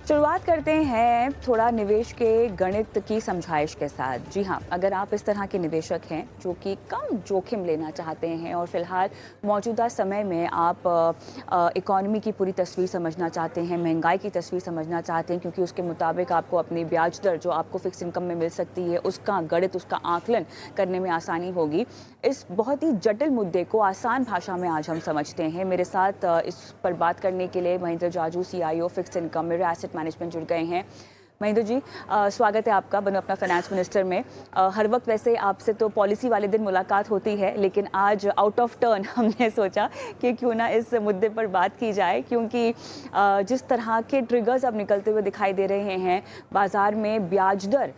शुरुआत करते हैं थोड़ा निवेश के गणित की समझाइश के साथ। जी हाँ, अगर आप इस तरह के निवेशक हैं जो कि कम जोखिम लेना चाहते हैं और फिलहाल मौजूदा समय में आप इकोनॉमी की पूरी तस्वीर समझना चाहते हैं, महंगाई की तस्वीर समझना चाहते हैं, क्योंकि उसके मुताबिक आपको अपनी ब्याज दर जो आपको फिक्स इनकम में मिल सकती है उसका गणित, उसका आकलन करने में आसानी होगी। इस बहुत ही जटिल मुद्दे को आसान भाषा में आज हम समझते हैं। मेरे साथ इस पर बात करने के लिए Mahendra Jaju, CIO fixed income मेरे एसेट मैनेजमेंट, जुड़ गए हैं। महेंद्र जी, स्वागत है आपका बनो अपना फाइनेंस मिनिस्टर में। हर वक्त वैसे आपसे तो पॉलिसी वाले दिन मुलाकात होती है, लेकिन आज आउट ऑफ टर्न हमने सोचा कि क्यों ना इस मुद्दे पर बात की जाए, क्योंकि जिस तरह के ट्रिगर्स अब निकलते हुए दिखाई दे रहे हैं बाजार में, ब्याज दर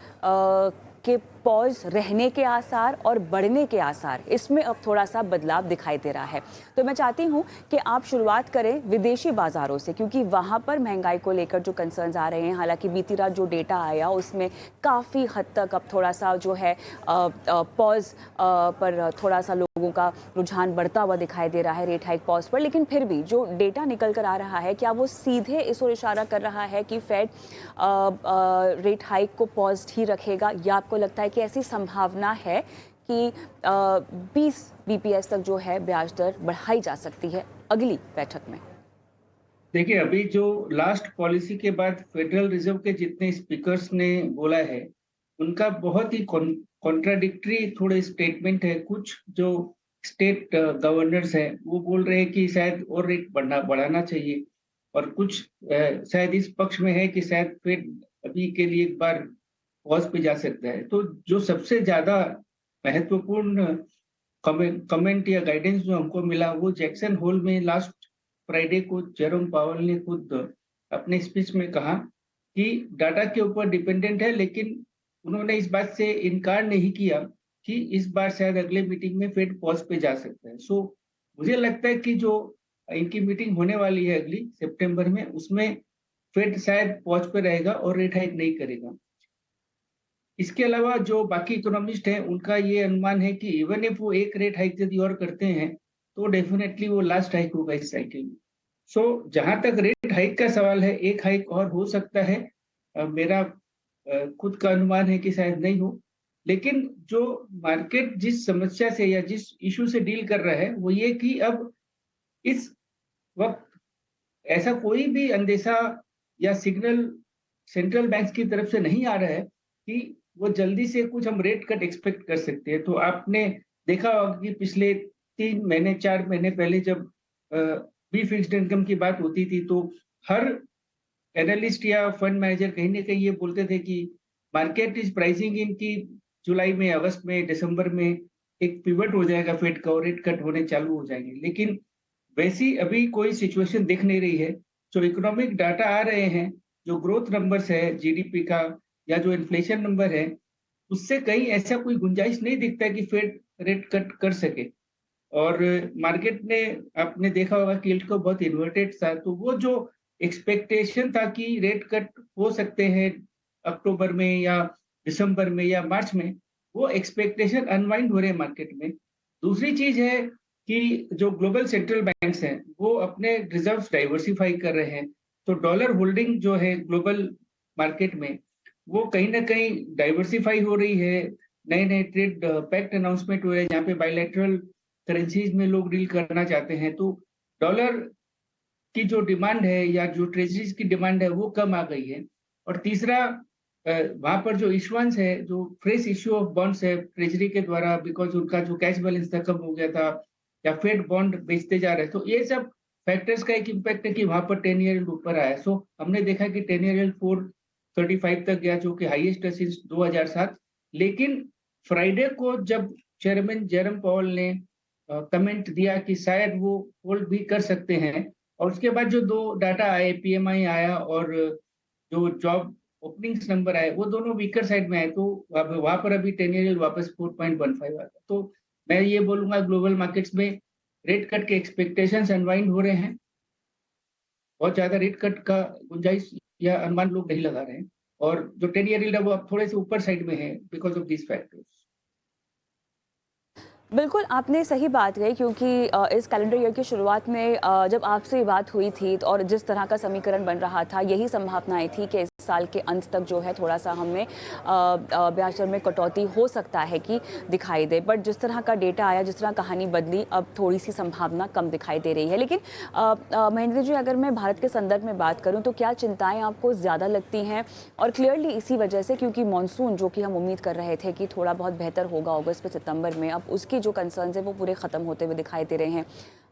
के पॉज रहने के आसार और बढ़ने के आसार, इसमें अब थोड़ा सा बदलाव दिखाई दे रहा है। तो मैं चाहती हूं कि आप शुरुआत करें विदेशी बाजारों से, क्योंकि वहां पर महंगाई को लेकर जो कंसर्न्स आ रहे हैं, हालांकि बीती रात जो डेटा आया उसमें काफ़ी हद तक अब थोड़ा सा जो है पॉज पर थोड़ा सा लोगों का रुझान बढ़ता हुआ दिखाई दे रहा है रेट हाइक पॉज पर। लेकिन फिर भी जो डेटा निकल कर आ रहा है, क्या वो सीधे इस ओर इशारा कर रहा है कि फेड रेट हाइक को पॉज ही रखेगा, या आपको लगता है कि ऐसी संभावना है कि 20 बीपीएस तक जो है ब्याज दर बढ़ाई जा सकती है अगली बैठक में? देखिए, अभी जो लास्ट पॉलिसी के बाद फेडरल रिजर्व के जितने स्पीकर्स ने बोला है, उनका बहुत ही कॉन्ट्राडिक्टरी थोड़े स्टेटमेंट है। कुछ जो स्टेट गवर्नर्स हैं, वो बोल रहे हैं कि शायद और रेट बढ़ाना चाहिए, और कुछ शायद इस पक्ष में है कि शायद फेड अभी के लिए एक बार पॉज़ पे जा सकता है। तो जो सबसे ज़्यादा महत्वपूर्ण कमेंट या गाइडेंस जो हमको मिला, वो जैक्सन होल में लास्ट फ्राइडे को जेरोम पावेल ने खुद अपने स्पीच में कहा कि डाटा के ऊपर डिपेंडेंट है, लेकिन उन्होंने इस बात से इनकार नहीं किया कि इस बार शायद अगले मीटिंग में फेड पॉज पे जा सकता है। सो मुझे लगता है कि जो इनकी मीटिंग होने वाली है अगली सितंबर में, उसमें फेड शायद पॉज पे रहेगा और रेट हाइक नहीं करेगा। इसके अलावा जो बाकी इकोनॉमिस्ट हैं, उनका ये अनुमान है कि इवन इफ वो एक रेट हाइक यदि और करते हैं, तो डेफिनिटली वो लास्ट हाइक होगा इस साइकिल में। सो जहाँ तक रेट हाइक का सवाल है, एक हाइक और हो सकता है। मेरा खुद का अनुमान है कि शायद नहीं हो। लेकिन जो मार्केट जिस समस्या से या जिस इश्यू से डील कर रहा है, वो ये कि अब इस वक़्त ऐसा कोई भी अंदेशा या सिग्नल सेंट्रल बैंक्स की तरफ से नहीं आ रहा है कि वो जल्दी से कुछ हम रेट कट एक्सपेक्ट कर सकते हैं। तो आपने देखा होगा कि पिछले 3 महीने, 4 महीने पहले जब अ, बी फिक्स्ड इनकम की बात होती थी, तो हर एनालिस्ट या फंड मैनेजर कहीं न कहीं ये बोलते थे कि मार्केट इज़ प्राइसिंग इन कि जुलाई में, अगस्त में, दिसंबर में एक पिवट हो जाएगा फेड का और रेट कट होने चालू हो जाएँगे। लेकिन वैसी अभी कोई सिचुएशन दिख नहीं रही है। जो इकोनॉमिक डाटा आ रहे हैं, जो ग्रोथ नंबर्स है जीडीपी का या जो इन्फ्लेशन नंबर है, उससे कहीं ऐसा कोई गुंजाइश नहीं दिखता है कि फेड रेट कट कर सके। और मार्केट ने, आपने देखा होगा कि यील्ड कर्व बहुत इन्वर्टेड था, तो वो जो एक्सपेक्टेशन था कि रेट कट हो सकते हैं अक्टूबर में या दिसंबर में या मार्च में, वो एक्सपेक्टेशन अनवाइंड हो रहे हैं मार्केट में। दूसरी चीज़ है कि जो ग्लोबल सेंट्रल बैंक्स हैं, वो अपने रिज़र्व्स डाइवर्सिफ़ाई कर रहे हैं। तो डॉलर होल्डिंग जो है ग्लोबल मार्केट में, वो कहीं न कहीं डाइवर्सिफ़ाई हो रही है। नए-नए ट्रेड पैक्ट अनाउंसमेंट हो रहे हैं, जहाँ पे बायलैटरल करेंसीज़ में लोग डील करना चाहते हैं। तो डॉलर की जो डिमांड है या जो ट्रेज़रीज़ की डिमांड है, वो कम आ गई है। और तीसरा, वहाँ पर जो इश्यूएंस है, जो फ्रेश इश्यू ऑफ बॉन्ड्स है ट्रेज़री के द्वारा, बिकॉज़ उनका जो कैश बैलेंस था कम हो गया था, या फेड बॉन्ड बेचते जा रहे हैं। तो ये सब फैक्टर्स का एक इम्पैक्ट है कि वहाँ पर 10 ईयर यील्ड ऊपर आया है। सो हमने देखा कि 10 ईयर यील्ड 4.35 तक गया, जो कि हाईएस्ट है सिंस 2007। लेकिन फ्राइडे को जब चेयरमैन जेरम पावेल ने कमेंट दिया कि शायद वो होल्ड भी कर सकते हैं, और उसके बाद जो 2 डाटा आए, पीएमआई आया और जो जॉब ओपनिंग्स नंबर आए, वो दोनों वीकर साइड में आए। तो अब वहाँ पर अभी 10 ईयर यील्ड वापस 4.15 आ गया। तो मैं ये बोलूँगा, ग्लोबल मार्केट्स में रेट कट के एक्सपेक्टेशंस अनवाइंड हो रहे हैं। बहुत ज़्यादा रेट कट का गुंजाइश या अनुमान लोग नहीं लगा रहे हैं, और जो 10 ईयर यील्ड है वो अब थोड़े से ऊपर साइड में है बिकॉज़ ऑफ दीज़ फैक्टर्स। बिल्कुल, आपने सही बात कही क्योंकि इस कैलेंडर ईयर की शुरुआत में जब आपसे ये बात हुई थी और जिस तरह का समीकरण बन रहा था, यही संभावनाएँ थी कि इस साल के अंत तक जो है थोड़ा-सा हमें ब्याज दर में कटौती हो सकता है कि दिखाई दे। बट जिस तरह का डेटा आया, जिस तरह कहानी बदली, अब थोड़ी-सी संभावना कम दिखाई दे रही है। लेकिन महेंद्र जी, अगर मैं भारत के संदर्भ में बात करूँ, तो क्या चिंताएँ आपको ज़्यादा लगती हैं? और क्लियरली इसी वजह से क्योंकि मॉनसून जो कि हम उम्मीद कर रहे थे कि थोड़ा बहुत बेहतर होगा अगस्त से सितंबर में, अब उसकी जो कंसर्न्स है वो पूरे ख़त्म होते हुए दिखाई दे रहे हैं।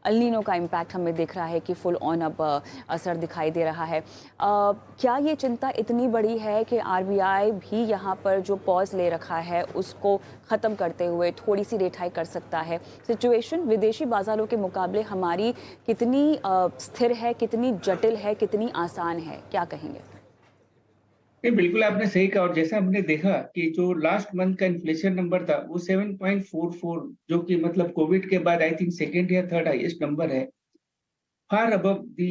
एल नीनो का इम्पैक्ट हमें दिख रहा है कि फुल ऑन अब असर दिखाई दे रहा है। क्या ये चिंता इतनी बड़ी है कि आरबीआई भी यहाँ पर जो पॉज ले रखा है उसको ख़त्म करते हुए थोड़ी सी रेट हाइक कर सकता है? सिचुएशन विदेशी बाजारों के मुकाबले हमारी कितनी स्थिर है, कितनी जटिल है, कितनी आसान है? क्या कहेंगे? नहीं, बिल्कुल आपने सही कहा और जैसा हमने देखा कि जो लास्ट मंथ का इन्फ्लेशन नंबर था वो 7.44, जो कि मतलब कोविड के बाद आई थिंक सेकंड या थर्ड हाईएस्ट नंबर है, फार अबव दी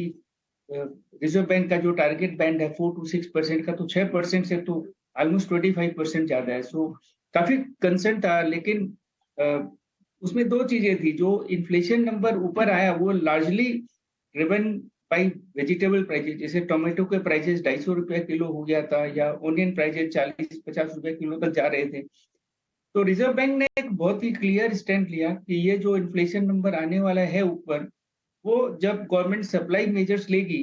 रिजर्व बैंक का जो टारगेट बैंड है 4 to 6% का, तो 6% से तो ऑलमोस्ट 25% ज्यादा है। सो काफी कंसर्न था, लेकिन अ, उसमें दो चीजें थी। जो इन्फ्लेशन नंबर ऊपर आया वो largely driven by vegetable prices, जैसे टोमेटो के प्राइसेस 250 रुपया किलो हो गया था, या ओनियन प्राइसेस 40-50 रुपए किलो तक जा रहे थे। तो रिजर्व बैंक ने एक बहुत ही क्लियर स्टैंड लिया कि ये जो इन्फ्लेशन नंबर आने वाला है ऊपर, वो जब गवर्नमेंट सप्लाई मेजर्स लेगी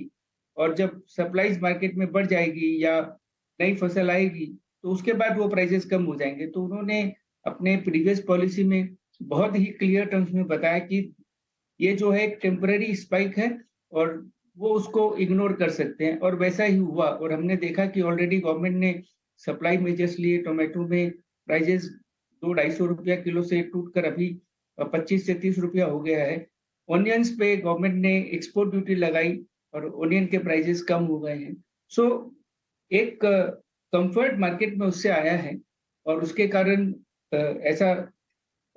और जब सप्लाईज मार्केट में बढ़ जाएगी या नई फसल आएगी, तो उसके बाद वो प्राइसेस कम हो जाएंगे। तो उन्होंने अपने प्रीवियस पॉलिसी में बहुत ही क्लियर टर्म्स में बताया कि ये जो है एक टेम्पररी स्पाइक है और वो उसको इग्नोर कर सकते हैं, और वैसा ही हुआ। और हमने देखा कि ऑलरेडी गवर्नमेंट ने सप्लाई मेजर्स लिए, टोमेटो में प्राइसेस 200-250 रुपया किलो से टूट कर अभी 25 से 30 रुपया हो गया है। ऑनियंस पे गवर्नमेंट ने एक्सपोर्ट ड्यूटी लगाई और ऑनियन के प्राइसेस कम हो गए हैं। सो एक कंफर्ट मार्केट में उससे आया है, और उसके कारण ऐसा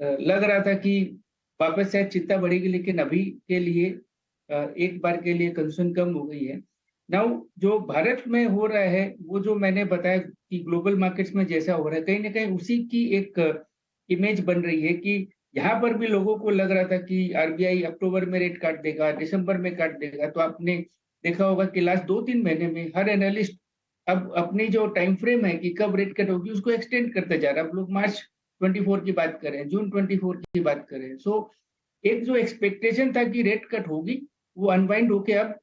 लग रहा था कि वापस शायद चिंता बढ़ेगी, लेकिन अभी के लिए एक बार के लिए कंसर्न कम हो गई है। नाउ जो भारत में हो रहा है, वो जो मैंने बताया कि ग्लोबल मार्केट्स में जैसा हो रहा है, कहीं न कहीं उसी की एक इमेज बन रही है कि यहाँ पर भी लोगों को लग रहा था कि आरबीआई अक्टूबर में रेट काट देगा, दिसंबर में काट देगा। तो आपने देखा होगा कि लास्ट 2-3 महीने में हर एनालिस्ट अब अपनी जो टाइम फ्रेम है कि कब रेट कट होगी उसको एक्सटेंड करते जा रहा है। अब लोग मार्च 24 की बात कर रहे हैं, जून 24 की बात कर रहे हैं। सो एक जो एक्सपेक्टेशन था कि रेट कट होगी, वो अनवाइंड होके अब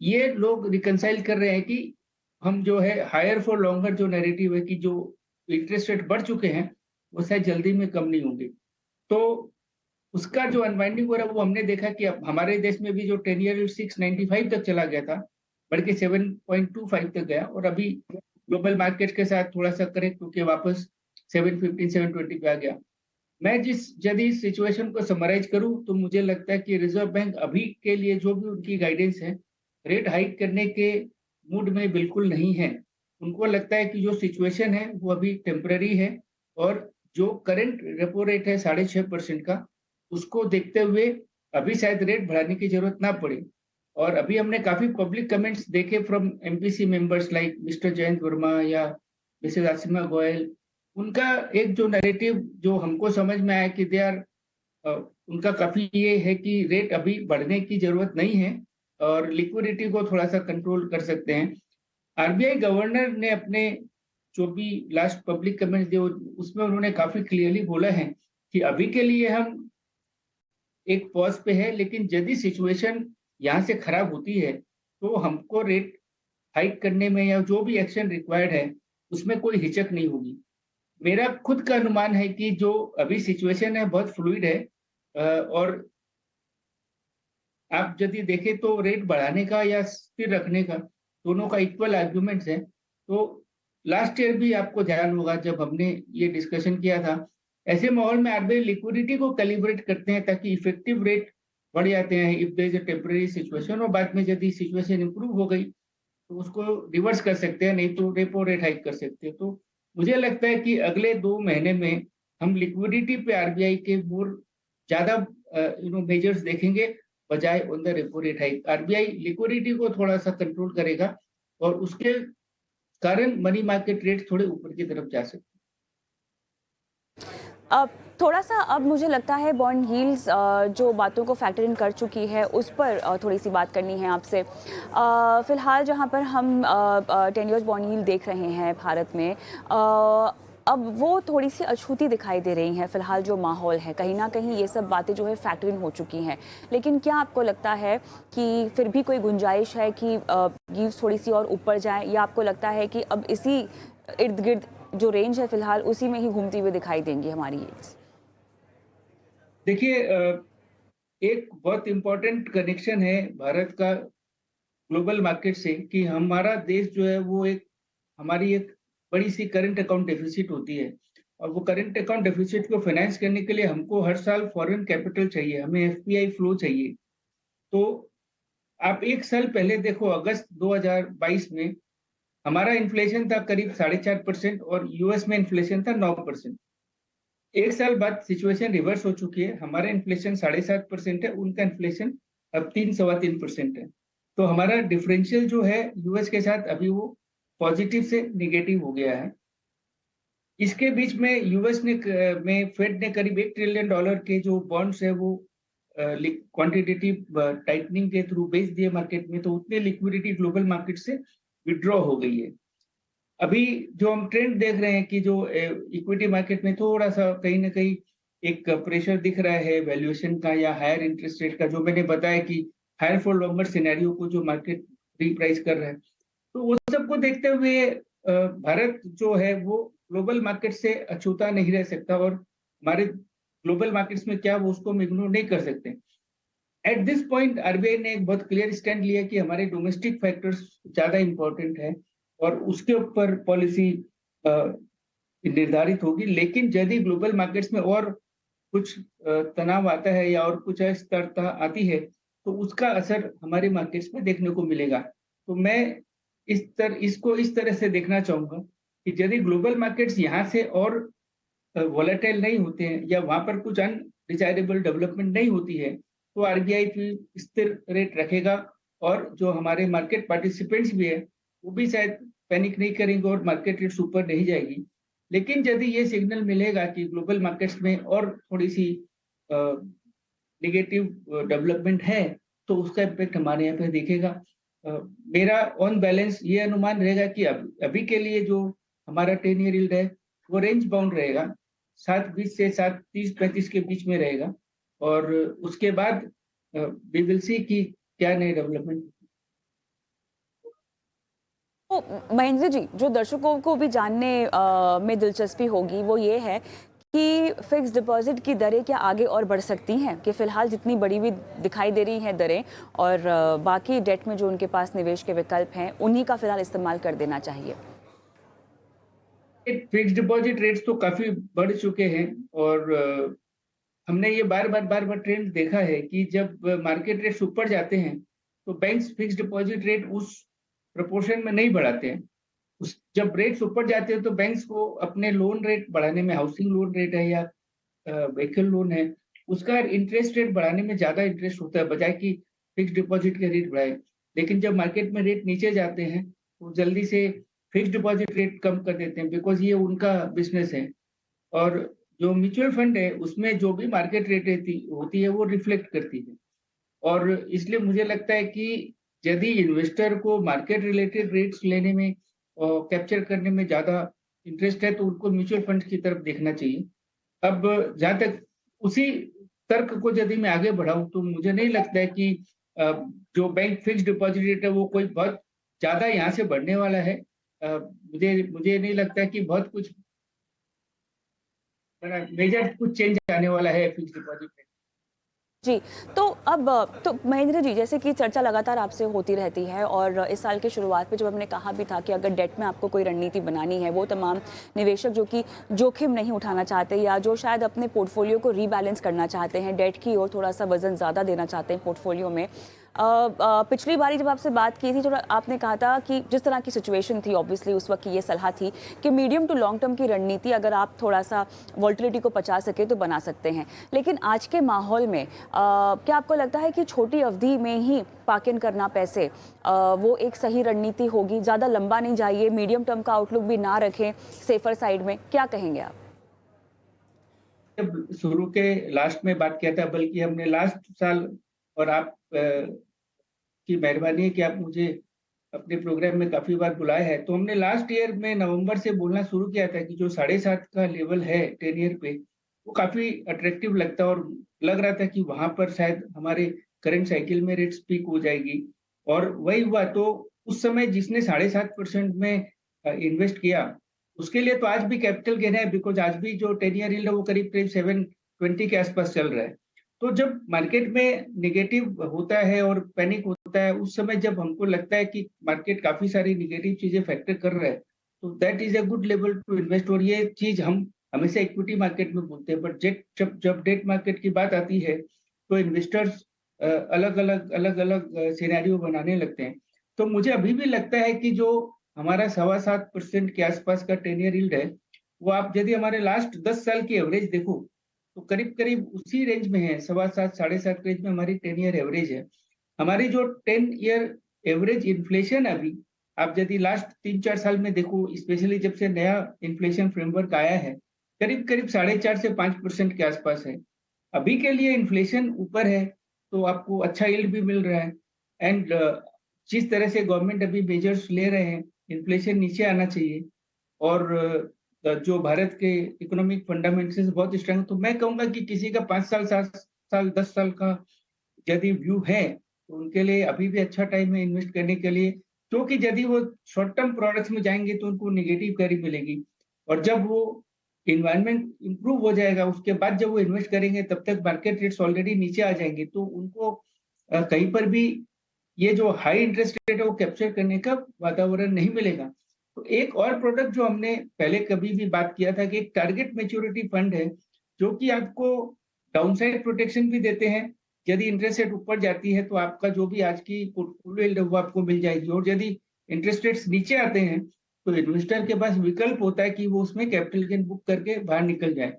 ये लोग रिकंसाइल कर रहे हैं कि हम जो है हायर फॉर लॉन्गर जो नैरेटिव है कि जो इंटरेस्ट रेट बढ़ चुके हैं, वो शायद जल्दी में कम नहीं होंगे। तो उसका जो अनवाइंडिंग हो रहा है वो हमने देखा कि अब हमारे देश में भी जो 10 ईयर 695 तक चला गया था, बढ़ के 7.25 तक गया, और अभी ग्लोबल मार्केट के साथ थोड़ा-सा करेक्ट होके वापस 715 720 पे आ गया। मैं जिस यदि सिचुएशन को समराइज करूं, तो मुझे लगता है कि रिजर्व बैंक अभी के लिए जो भी उनकी गाइडेंस है, रेट हाइक करने के मूड में बिल्कुल नहीं है। उनको लगता है कि जो सिचुएशन है वो अभी टेम्पररी है, और जो करंट रेपो रेट है 6.5% का, उसको देखते हुए अभी शायद रेट बढ़ाने की जरूरत ना पड़े। और अभी हमने काफी पब्लिक कमेंट्स देखे from MPC members like mister Jayant Verma या मिसेज आसिमा गोयल। उनका एक जो नैरेटिव जो हमको समझ में आया कि दे आर उनका काफी ये है कि रेट अभी बढ़ने की जरूरत नहीं है और लिक्विडिटी को थोड़ा-सा कंट्रोल कर सकते हैं। आरबीआई गवर्नर ने अपने जो भी लास्ट पब्लिक कमेंट्स दिए उसमें उन्होंने काफी क्लियरली बोला है कि अभी के लिए हम एक पॉज़ पे है, लेकिन यदि सिचुएशन यहाँ से खराब होती है, तो हमको रेट हाइक करने में या जो भी एक्शन रिक्वायर्ड है, उसमें कोई हिचक नहीं होगी। मेरा खुद का अनुमान है कि जो अभी सिचुएशन है बहुत फ्लूइड है, और आप यदि देखें तो रेट बढ़ाने का या स्थिर रखने का दोनों का इक्वल आर्गुमेंट्स है। तो लास्ट ईयर भी आपको ध्यान होगा जब हमने ये डिस्कशन किया था, ऐसे माहौल में आरबीआई लिक्विडिटी को कैलिब्रेट करते हैं ताकि इफेक्टिव रेट बढ़ जाते हैं if there is a temporary situation, और बाद में यदि सिचुएशन इंप्रूव हो गई तो उसको रिवर्स कर सकते हैं, नहीं तो रेपो रेट हाइक कर सकते हैं। तो मुझे लगता है कि अगले 2 महीने में हम लिक्विडिटी पे आरबीआई के मोर ज़्यादा मेजर्स देखेंगे, बजाय on the repo rate hike. RBI liquidity को थोड़ा-सा कंट्रोल करेगा और उसके कारण मनी मार्केट रेट थोड़े ऊपर की तरफ जा सकते हैं। अब थोड़ा-सा अब मुझे लगता है बॉन्ड यील्ड्स जो बातों को फैक्टर इन कर चुकी है, उस पर थोड़ी-सी बात करनी है आपसे। फ़िलहाल जहाँ पर हम 10 इयर्स बॉन्ड यील्ड देख रहे हैं भारत में, अब वो थोड़ी-सी अछूती दिखाई दे रही हैं, फ़िलहाल जो माहौल है। कहीं न कहीं ये सब बातें जो है फैक्टर इन हो चुकी हैं। लेकिन क्या आपको लगता है कि फिर भी कोई गुंजाइश है कि यील्ड्स थोड़ी-सी और ऊपर जाएँ, या आपको लगता है कि अब इसी इर्द-गिर्द जो रेंज है फ़िलहाल उसी में ही घूमती हुई दिखाई देंगी हमारी यील्ड्स? देखिए एक बहुत इम्पोर्टेंट कनेक्शन है भारत का ग्लोबल मार्केट से कि हमारा देश जो है वो एक हमारी एक बड़ी-सी करंट अकाउंट डेफ़िसिट होती है और वो करंट अकाउंट डेफ़िसिट को फ़ाइनेंस करने के लिए हमको हर साल फ़ॉरेन कैपिटल चाहिए, हमें एफपीआई फ्लो चाहिए। तो आप 1 साल पहले देखो अगस्त 2022 में हमारा इन्फ्लेशन था करीब 4.5% और यूएस में इन्फ्लेशन था 9%। 1 साल बाद सिचुएशन रिवर्स हो चुकी है, हमारा इन्फ्लेशन 7.5% है, उनका इन्फ्लेशन अब 3 सवा 3% है। तो हमारा डिफरेंशियल जो है यूएस के साथ अभी वो पॉजिटिव से नेगेटिव हो गया है। इसके बीच में यूएस ने में फेड ने करीब $1 ट्रिलियन के जो बॉन्ड्स है वो क्वांटिटेटिव टाइटनिंग के थ्रू बेच दिए मार्केट में, तो उतनी लिक्विडिटी ग्लोबल मार्केट से विथड्रॉ हो गई है। अभी जो हम ट्रेंड देख रहे हैं कि जो इक्विटी मार्केट में थोड़ा-सा कहीं न कहीं एक प्रेशर दिख रहा है वैल्यूएशन का या हायर इंटरेस्ट रेट का, जो मैंने बताया कि हायर फॉर लॉन्गर सिनेरियो को जो मार्केट रिप्राइस कर रहा है। तो वो सबको देखते हुए भारत जो है वो ग्लोबल मार्केट से अछूता नहीं रह सकता और हमारे ग्लोबल मार्केट्स में क्या वो उसको हम इग्नोर नहीं कर सकते। एट दिस पॉइंट आरबीआई ने एक बहुत क्लियर स्टैंड लिया कि हमारे डोमेस्टिक फैक्टर्स ज़्यादा इम्पोर्टेंट है और उसके ऊपर पॉलिसी निर्धारित होगी। लेकिन यदि ग्लोबल मार्केट्स में और कुछ तनाव आता है या और कुछ अस्थिरता आती है, तो उसका असर हमारे मार्केट्स में देखने को मिलेगा। तो मैं इसको इस तरह से देखना चाहूँगा कि यदि ग्लोबल मार्केट्स यहाँ से और वोलेटाइल नहीं होते हैं या वहाँ पर कुछ अनडिजायरेबल डेवलपमेंट नहीं होती है, तो आरबीआई फिर स्थिर रेट रखेगा और जो हमारे मार्केट पार्टिसिपेंट्स भी हैं, वो भी शायद पैनिक नहीं करेंगे और मार्केट रेट्स ऊपर नहीं जाएगी। लेकिन यदि ये सिग्नल मिलेगा कि ग्लोबल मार्केट्स में और थोड़ी-सी अ, नेगेटिव डेवलपमेंट है, तो उसका इम्पैक्ट हमारे यहाँ पे दिखेगा। अ, मेरा ऑन बैलेंस ये अनुमान रहेगा कि अभी के लिए जो हमारा 10 ईयर यील्ड है, वो रेंज बाउंड रहेगा। 7.20 से 7.30-35 के बीच में रहेगा और उसके बाद वी विल सी कि क्या नए डेवलपमेंट। तो महेंद्र जी, जो दर्शकों को भी जानने में दिलचस्पी होगी वो ये है कि फिक्स डिपॉजिट की दरें क्या आगे और बढ़ सकती हैं? कि फ़िलहाल जितनी बढ़ी हुई दिखाई दे रही हैं दरें, और बाकी डेट में जो उनके पास निवेश के विकल्प हैं, उन्हीं का फ़िलहाल इस्तेमाल कर देना चाहिए। फिक्स्ड डिपॉजिट रेट्स तो काफ़ी बढ़ चुके हैं और हमने ये बार-बार ट्रेंड देखा है कि जब मार्केट रेट्स ऊपर जाते हैं, तो बैंक्स फिक्स्ड डिपॉजिट रेट उस प्रोपोर्शन में नहीं बढ़ाते हैं। उस जब रेट्स ऊपर जाते हैं तो बैंक्स को अपने लोन रेट बढ़ाने में, हाउसिंग लोन रेट है या व्हीकल लोन है, उसका इंटरेस्ट रेट बढ़ाने में ज़्यादा इंटरेस्ट होता है बजाए कि फिक्स्ड डिपॉजिट के रेट बढ़ाएँ। लेकिन जब मार्केट में रेट नीचे जाते हैं, तो जल्दी से फिक्स्ड डिपॉजिट रेट कम कर देते हैं बिकॉज़ ये उनका बिज़नेस है। और जो म्यूचुअल फंड है, उसमें जो भी मार्केट रेट रहती होती है, वो रिफ्लेक्ट करती है। और इसलिए मुझे लगता है कि यदि इन्वेस्टर को मार्केट रिलेटेड रेट्स लेने में कैप्चर करने में ज़्यादा इंटरेस्ट है, तो उनको म्यूचुअल फंड की तरफ देखना चाहिए। अब जहाँ तक उसी तर्क को यदि मैं आगे बढ़ाऊँ, तो मुझे नहीं लगता है कि अ, जो बैंक फिक्स्ड डिपॉज़िट रेट है, वो कोई बहुत ज़्यादा यहाँ से बढ़ने वाला है। मुझे मुझे नहीं लगता है कि बहुत कुछ मेजर कुछ चेंज आने वाला है फिक्स्ड डिपॉज़िट में। जी, तो अब तो महेंद्र जी, जैसे कि चर्चा लगातार आपसे होती रहती है, और इस साल की शुरुआत में जब हमने कहा भी था कि अगर डेट में आपको कोई रणनीति बनानी है, वो तमाम निवेशक जो कि जोखिम नहीं उठाना चाहते या जो शायद अपने पोर्टफोलियो को रीबैलेंस करना चाहते हैं, डेट की ओर थोड़ा-सा वज़न ज़्यादा देना चाहते हैं पोर्टफोलियो में। पिछली बारी जब आपसे बात की थी, थोड़ा आपने कहा था कि जिस तरह की सिचुएशन थी, ऑब्वियसली उस वक्त की ये सलाह थी कि मीडियम टू लॉन्ग टर्म की रणनीति अगर आप थोड़ा-सा वोलेटिलिटी को पचा सके तो बना सकते हैं। लेकिन आज के माहौल में क्या आपको लगता है कि छोटी अवधि में ही पार्क इन करना पैसे वो एक सही रणनीति होगी? ज़्यादा लंबा नहीं जाइए, मीडियम टर्म का आउटलुक भी ना रखें, सेफर साइड में, क्या कहेंगे आप? शुरू के लास्ट में बात किया था, बल्कि हमने लास्ट साल, और आप की मेहरबानी है कि आप मुझे अपने प्रोग्राम में काफ़ी बार बुलाए हैं। तो हमने लास्ट ईयर में नवंबर से बोलना शुरू किया था कि जो 7.5 का लेवल है 10 ईयर पे, वो काफ़ी अट्रैक्टिव लगता है, और लग रहा था कि वहाँ पर शायद हमारे करंट साइकिल में रेट्स पीक हो जाएगी, और वही हुआ। तो उस समय जिसने 7.5% में इन्वेस्ट किया, उसके लिए तो आज भी कैपिटल गेन है, बिकॉज़ आज भी जो 10 ईयर यील्ड है वो करीब-करीब 7.20 के आसपास चल रहा है। तो जब मार्केट में नेगेटिव होता है और पैनिक होता है, उस समय जब हमको लगता है कि मार्केट काफ़ी सारी नेगेटिव चीज़ें फैक्टर कर रहा है, तो that is a good level to invest, और ये चीज़ हम हमेशा इक्विटी मार्केट में बोलते हैं। बट जेट जब जब डेट मार्केट की बात आती है, तो इन्वेस्टर्स अलग-अलग सिनेरियो बनाने लगते हैं। तो मुझे अभी भी लगता है कि जो हमारा 7.25% के आसपास का 10 ईयर यील्ड है, वो आप यदि हमारे लास्ट 10 साल की एवरेज देखो, तो करीब-करीब उसी रेंज में है, 7.25 7.5 रेंज में हमारी 10 ईयर एवरेज है। हमारी जो 10 ईयर एवरेज इन्फ्लेशन अभी, आप यदि लास्ट 3-4 साल में देखो, स्पेशली जब से नया इन्फ्लेशन फ्रेमवर्क आया है, करीब-करीब 4.5 से 5% के आसपास है। अभी के लिए इन्फ्लेशन ऊपर है, तो आपको अच्छा यील्ड भी मिल रहा है, एंड जिस तरह से गवर्नमेंट अभी मेजर्स ले रहे हैं, इन्फ्लेशन नीचे आना चाहिए, और जो भारत के इकोनॉमिक फंडामेंटल्स बहुत स्ट्रांग, तो मैं कहूँगा कि किसी का 5 साल, 7 साल, 10 साल का यदि व्यू है, तो उनके लिए अभी भी अच्छा टाइम है इन्वेस्ट करने के लिए। क्योंकि यदि वो शॉर्ट टर्म प्रोडक्ट्स में जाएँगे, तो उनको नेगेटिव कैरी मिलेगी, और जब वो एनवायरनमेंट इम्प्रूव हो जाएगा, उसके बाद जब वो इन्वेस्ट करेंगे, तब तक मार्केट रेट्स ऑलरेडी नीचे आ जाएँगे, तो उनको कहीं पर भी ये जो हाई इंटरेस्ट रेट है वो कैप्चर करने का वातावरण नहीं मिलेगा। तो एक और प्रोडक्ट जो हमने पहले कभी भी बात किया था, कि एक टारगेट मैच्योरिटी फंड है, जो कि आपको डाउनसाइड प्रोटेक्शन भी देते हैं। यदि इंटरेस्ट रेट ऊपर जाती है, तो आपका जो भी आज की पोर्टफोलियो यील्ड है वो आपको मिल जाएगी, और यदि इंटरेस्ट रेट्स नीचे आते हैं, तो इन्वेस्टर के पास विकल्प होता है कि वो उसमें कैपिटल गेन बुक करके बाहर निकल जाए।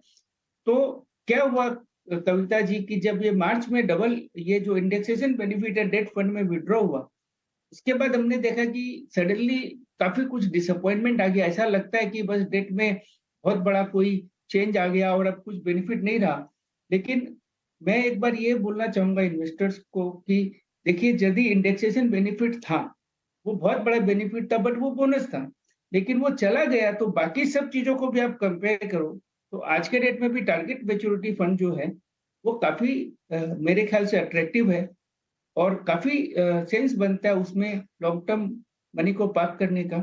तो क्या हुआ कविता जी, कि जब ये मार्च में डबल ये जो इंडेक्सेशन बेनिफिट है डेट फंड में विथड्रॉ हुआ, उसके बाद हमने देखा कि सडनली काफ़ी कुछ डिसअपॉइंटमेंट आ गया। ऐसा लगता है कि बस डेट में बहुत बड़ा कोई चेंज आ गया और अब कुछ बेनिफिट नहीं रहा। लेकिन मैं एक बार ये बोलना चाहूँगा इन्वेस्टर्स को कि देखिए, यदि इंडेक्सेशन बेनिफिट था, वो बहुत बड़ा बेनिफिट था, बट वो बोनस था। लेकिन वो चला गया, तो बाकी सब चीज़ों को भी आप कंपेयर करो, तो आज के डेट में भी टारगेट मैच्योरिटी फंड जो है, वो काफ़ी मेरे ख्याल से अट्रैक्टिव है, और काफ़ी सेंस बनता है उसमें लॉन्ग टर्म मनी को पार्क करने का।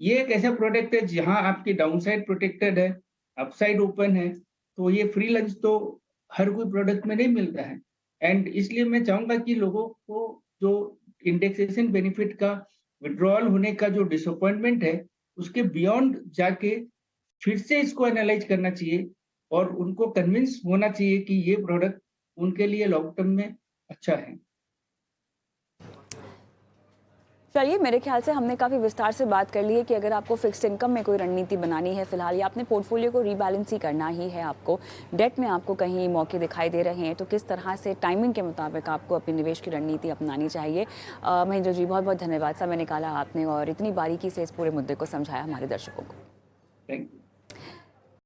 ये एक ऐसा प्रोडक्ट है जहाँ आपकी डाउनसाइड प्रोटेक्टेड है, अपसाइड ओपन है, तो ये फ्री लंच तो हर कोई प्रोडक्ट में नहीं मिलता है। एंड इसलिए मैं चाहूँगा कि लोगों को जो इंडेक्सेशन बेनिफिट का विथड्रॉल होने का जो डिसअपॉइंटमेंट है, उसके बियॉन्ड जाके फिर से इसको एनालाइज़ करना चाहिए, और उनको कन्विंस होना चाहिए कि ये प्रोडक्ट उनके लिए लॉन्ग टर्म में अच्छा है। चलिए, मेरे ख्याल से हमने काफ़ी विस्तार से बात कर ली है कि अगर आपको फिक्स्ड इनकम में कोई रणनीति बनानी है फिलहाल, या अपने पोर्टफोलियो को रीबैलेंस ही करना ही है आपको, डेट में आपको कहीं मौके दिखाई दे रहे हैं, तो किस तरह से टाइमिंग के मुताबिक आपको अपनी निवेश की रणनीति अपनानी चाहिए। महेंद्र जी, बहुत बहुत धन्यवाद, समय निकाला आपने और इतनी बारीकी से इस पूरे मुद्दे को समझाया हमारे दर्शकों को। Thank you.